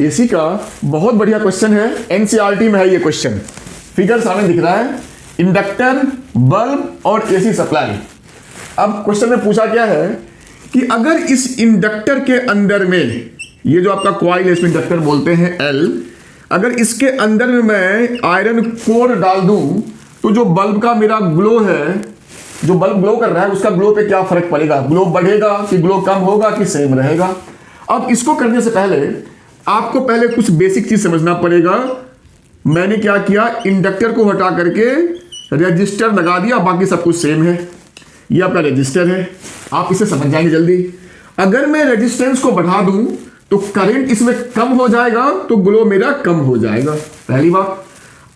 AC का बहुत बढ़िया क्वेश्चन है, एनसीईआरटी में है ये क्वेश्चन। फिगर सामने दिख रहा है, इंडक्टर, बल्ब और एसी सप्लाई। अब क्वेश्चन में पूछा क्या है कि अगर इस इंडक्टर के अंदर में, ये जो आपका कॉइल है इसमें इंडक्टर बोलते हैं L, अगर इसके अंदर में मैं आयरन कोर डाल दूं तो जो बल्ब का मेरा ग्लो है, जो बल्ब ग्लो कर रहा है उसका ग्लो पे क्या फर्क पड़ेगा, ग्लो बढ़ेगा कि ग्लो कम होगा कि सेम रहेगा। अब इसको करने से पहले आपको पहले कुछ बेसिक चीज समझना पड़ेगा। मैंने क्या किया, इंडक्टर को हटा करके रेजिस्टर लगा दिया, बाकी सब कुछ सेम है। ये आपका रेजिस्टर है, आप इसे समझ जाएंगे जल्दी। अगर मैं रेजिस्टेंस को बढ़ा दूं तो करंट इसमें कम हो जाएगा, तो ग्लो मेरा कम हो जाएगा, पहली बात।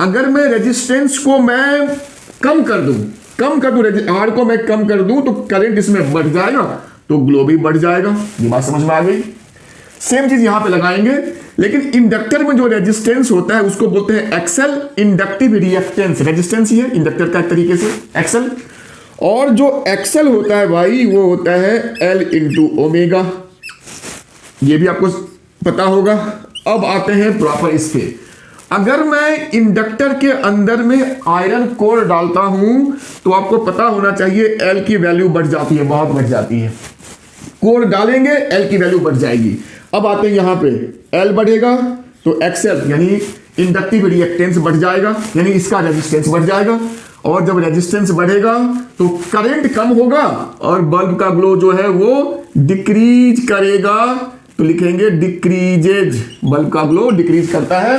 अगर मैं रेजिस्टेंस को मैं कम कर दूं, आर को मैं कम कर दूं तो करंट इसमें बढ़ जाएगा, तो ग्लो भी बढ़ जाएगा। ये बात समझ में आ गई। सेम चीज यहां पे लगाएंगे, लेकिन इंडक्टर में जो रेजिस्टेंस होता है उसको बोलते हैं एक्सेल, इंडक्टिव रिएक्टेंस। रेजिस्टेंस ही है इंडक्टर का एक तरीके से एक्सेल, और जो एक्सेल होता है भाई वो होता है L इंटू ओमेगा। ये भी आपको पता होगा। अब आते हैं प्रॉपर इस पे। अगर मैं इंडक्टर के अंदर में आयरन कोर डालता हूं तो आपको पता होना चाहिए L की वैल्यू बढ़ जाती है, बहुत बढ़ जाती है। कोर डालेंगे L की वैल्यू बढ़ जाएगी। अब आते हैं यहां पे, L बढ़ेगा तो एक्सेल यानी इंडक्टिव रिएक्टेंस बढ़ जाएगा, यानी इसका रेजिस्टेंस बढ़ जाएगा। और जब रेजिस्टेंस बढ़ेगा तो करंट कम होगा और बल्ब का ग्लो जो है वो डिक्रीज करेगा, तो लिखेंगे डिक्रीजेज, बल्ब का ग्लो डिक्रीज करता है।